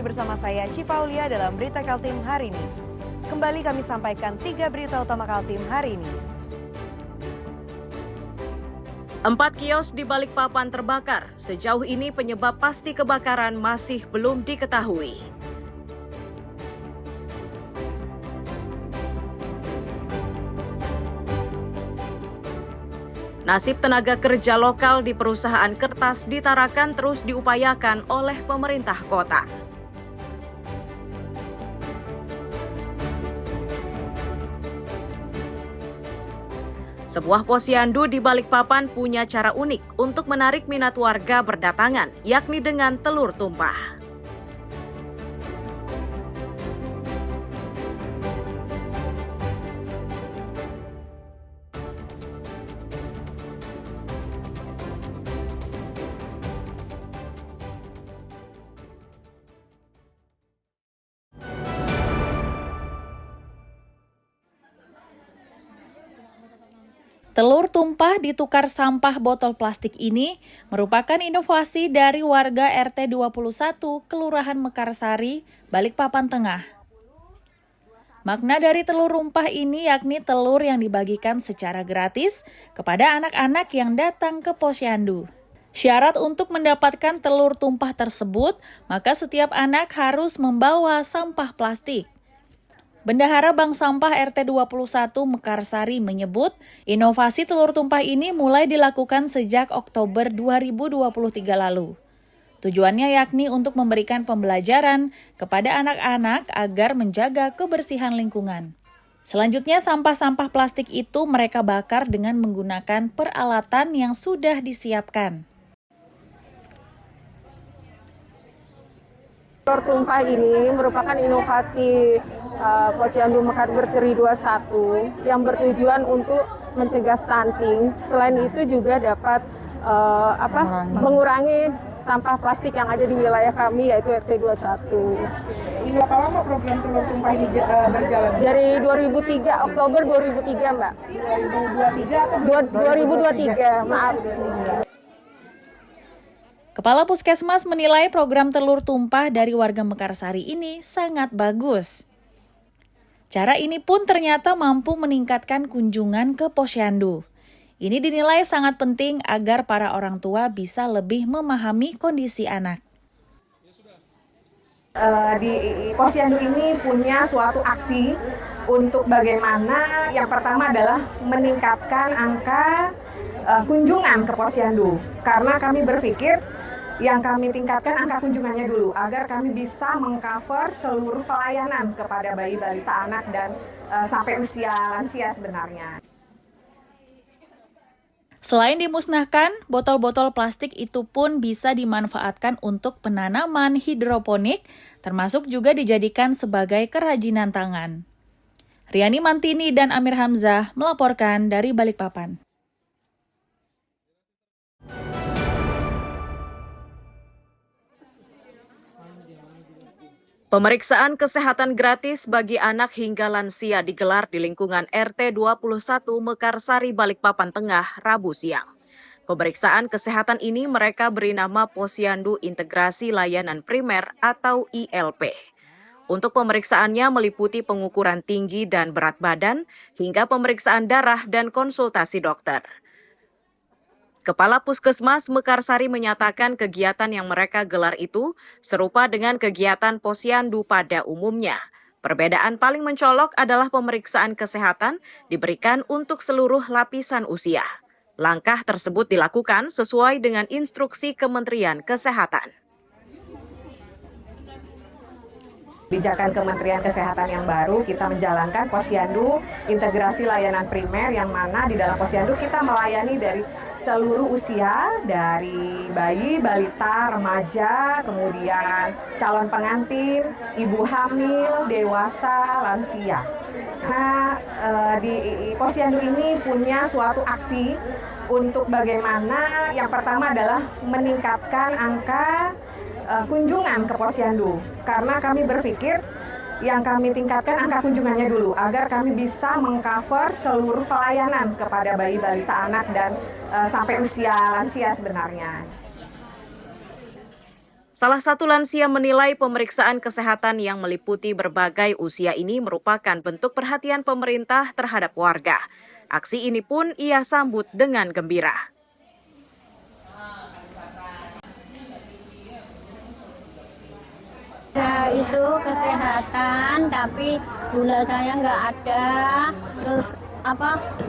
bersama saya Syifa Aulia dalam Berita Kaltim hari ini. Kembali kami sampaikan 3 berita utama Kaltim hari ini. 4 kios di Balikpapan terbakar. Sejauh ini penyebab pasti kebakaran masih belum diketahui. Nasib tenaga kerja lokal di perusahaan kertas di Tarakan terus diupayakan oleh pemerintah kota. Sebuah posyandu di Balikpapan punya cara unik untuk menarik minat warga berdatangan, yakni dengan telur tumpah. Telur tumpah ditukar sampah botol plastik ini merupakan inovasi dari warga RT 21 Kelurahan Mekarsari, Balikpapan Tengah. Makna dari telur tumpah ini yakni telur yang dibagikan secara gratis kepada anak-anak yang datang ke posyandu. Syarat untuk mendapatkan telur tumpah tersebut, maka setiap anak harus membawa sampah plastik. Bendahara Bank Sampah RT 21 Mekarsari menyebut, inovasi telur tumpah ini mulai dilakukan sejak Oktober 2023 lalu. Tujuannya yakni untuk memberikan pembelajaran kepada anak-anak agar menjaga kebersihan lingkungan. Selanjutnya, sampah-sampah plastik itu mereka bakar dengan menggunakan peralatan yang sudah disiapkan. Telur tumpah ini merupakan inovasi Posyandu Mekarsari 21 yang bertujuan untuk mencegah stunting. Selain itu juga dapat mengurangi sampah plastik yang ada di wilayah kami, yaitu RT 21. Berapa lama program telur tumpah ini berjalan? Dari 2003, Oktober 2003, Mbak. 2023 atau 2023, maaf. Kepala Puskesmas menilai program telur tumpah dari warga Mekarsari ini sangat bagus. Cara ini pun ternyata mampu meningkatkan kunjungan ke posyandu. Ini dinilai sangat penting agar para orang tua bisa lebih memahami kondisi anak. Di posyandu ini punya suatu aksi untuk bagaimana yang pertama adalah meningkatkan angka kunjungan ke posyandu. Karena kami berpikir yang kami tingkatkan angka kunjungannya dulu agar kami bisa mengcover seluruh pelayanan kepada bayi, balita, anak, dan sampai usia lansia sebenarnya. Selain dimusnahkan, botol-botol plastik itu pun bisa dimanfaatkan untuk penanaman hidroponik, termasuk juga dijadikan sebagai kerajinan tangan. Riani Mantini dan Amir Hamzah melaporkan dari Balikpapan. Pemeriksaan kesehatan gratis bagi anak hingga lansia digelar di lingkungan RT 21 Mekarsari, Balikpapan Tengah, Rabu siang. Pemeriksaan kesehatan ini mereka beri nama Posyandu Integrasi Layanan Primer atau ILP. Untuk pemeriksaannya meliputi pengukuran tinggi dan berat badan, hingga pemeriksaan darah dan konsultasi dokter. Kepala Puskesmas Mekarsari menyatakan kegiatan yang mereka gelar itu serupa dengan kegiatan posyandu pada umumnya. Perbedaan paling mencolok adalah pemeriksaan kesehatan diberikan untuk seluruh lapisan usia. Langkah tersebut dilakukan sesuai dengan instruksi Kementerian Kesehatan. Kebijakan Kementerian Kesehatan yang baru, kita menjalankan posyandu integrasi layanan primer, yang mana di dalam posyandu kita melayani dari seluruh usia, dari bayi, balita, remaja, kemudian calon pengantin, ibu hamil, dewasa, lansia. Nah, di posyandu ini punya suatu aksi untuk bagaimana yang pertama adalah meningkatkan angka kunjungan ke posyandu, karena kami berpikir yang kami tingkatkan angka kunjungannya dulu agar kami bisa mengcover seluruh pelayanan kepada bayi, balita, anak, dan sampai usia lansia sebenarnya. Salah satu lansia menilai pemeriksaan kesehatan yang meliputi berbagai usia ini merupakan bentuk perhatian pemerintah terhadap warga. Aksi ini pun ia sambut dengan gembira. Itu kesehatan, tapi gula saya nggak ada, terus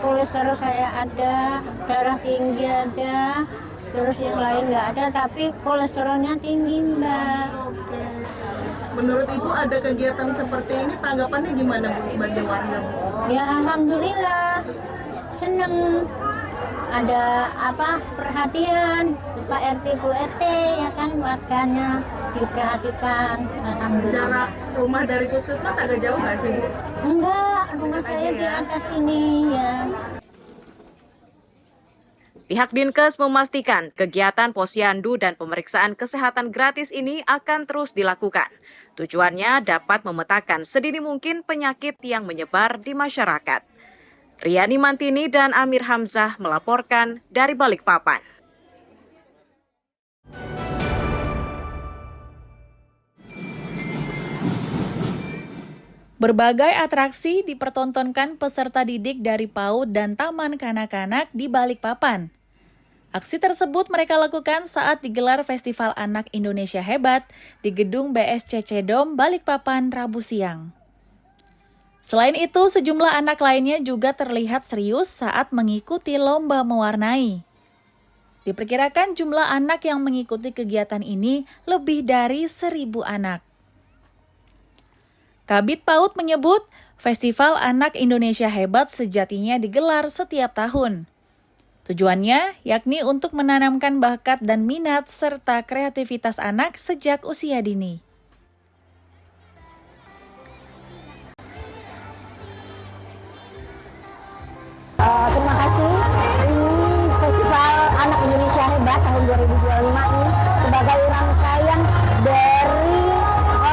kolesterol saya ada, darah tinggi ada, terus yang lain nggak ada, tapi kolesterolnya tinggi, Mbak. Menurut Ibu ada kegiatan seperti ini, tanggapannya gimana Bu sebagai warga? Ya alhamdulillah, seneng. Ada perhatian Pak RT Bu RT ya kan, warganya diperhatikan. Alhamdulillah. Jarak rumah dari puskesmas agak jauh nggak sih Bu? Enggak, rumah saya di atas ini ya. Pihak Dinkes memastikan kegiatan posyandu dan pemeriksaan kesehatan gratis ini akan terus dilakukan. Tujuannya dapat memetakan sedini mungkin penyakit yang menyebar di masyarakat. Riani Mantini dan Amir Hamzah melaporkan dari Balikpapan. Berbagai atraksi dipertontonkan peserta didik dari PAUD dan Taman Kanak-kanak di Balikpapan. Aksi tersebut mereka lakukan saat digelar Festival Anak Indonesia Hebat di Gedung BSCC Dom Balikpapan Rabu siang. Selain itu, sejumlah anak lainnya juga terlihat serius saat mengikuti lomba mewarnai. Diperkirakan jumlah anak yang mengikuti kegiatan ini lebih dari 1.000 anak. Kabid PAUD menyebut, Festival Anak Indonesia Hebat sejatinya digelar setiap tahun. Tujuannya yakni untuk menanamkan bakat dan minat serta kreativitas anak sejak usia dini. Terima kasih. Ini Festival Anak Indonesia Hebat tahun 2025 ini sebagai rangkaian dari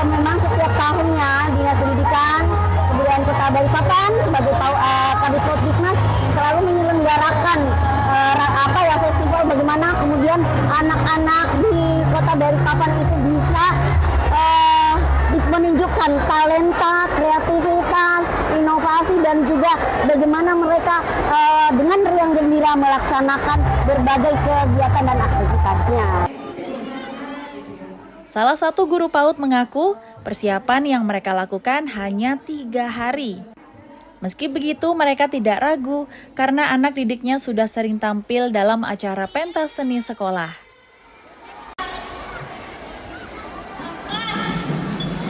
memang setiap tahunnya Dinas Pendidikan Kebudayaan Kota Balikpapan sebagai Kabid Diknas selalu menyelenggarakan festival bagaimana kemudian anak-anak di Kota Balikpapan itu bisa menunjukkan talenta, kreativitas, inovasi dan juga bagaimana mereka dengan riang gembira melaksanakan berbagai kegiatan dan aktivitasnya. Salah satu guru PAUD mengaku persiapan yang mereka lakukan hanya 3 hari. Meski begitu, mereka tidak ragu karena anak didiknya sudah sering tampil dalam acara pentas seni sekolah.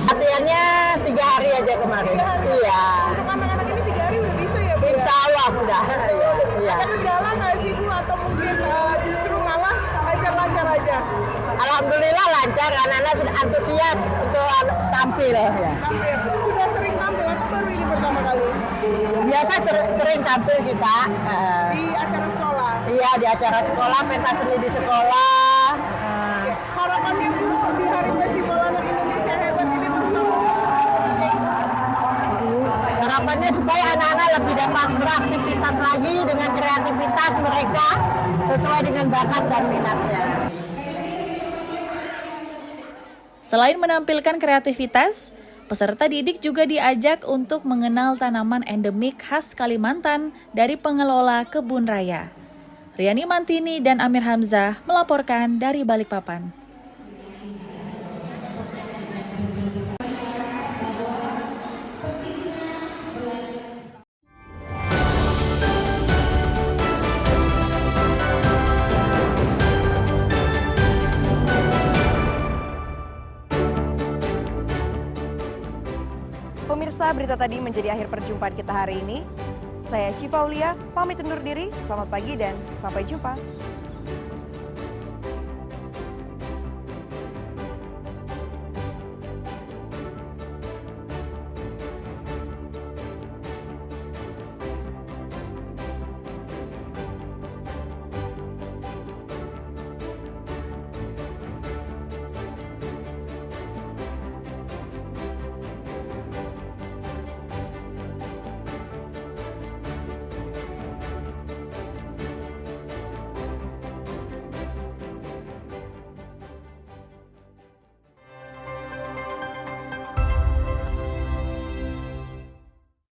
Latihannya 3 hari aja kemarin. Iya. Untuk anak-anak ini 3 hari udah bisa ya Bu? Insya Allah sudah. Iya. Ada kendala nggak sih Bu atau mungkin justru malah lancar-lancar aja? Alhamdulillah lancar, anak-anak sudah antusias untuk tampil. Ya. Tampil. Sudah sering tampil atau baru ini pertama kali? Biasa sering tampil kita. Di acara sekolah? Iya, di acara sekolah, pentas seni di sekolah. Harapannya Bu di Hari Festival Anak Indonesia Hebat ini terutama Harapannya supaya anak-anak lebih dapat beraktivitas lagi dengan kreativitas mereka sesuai dengan bakat dan minatnya. Selain menampilkan kreativitas, peserta didik juga diajak untuk mengenal tanaman endemik khas Kalimantan dari pengelola kebun raya. Riani Mantini dan Amir Hamzah melaporkan dari Balikpapan. Pemirsa, berita tadi menjadi akhir perjumpaan kita hari ini. Saya Syifa Aulia, pamit undur diri. Selamat pagi dan sampai jumpa.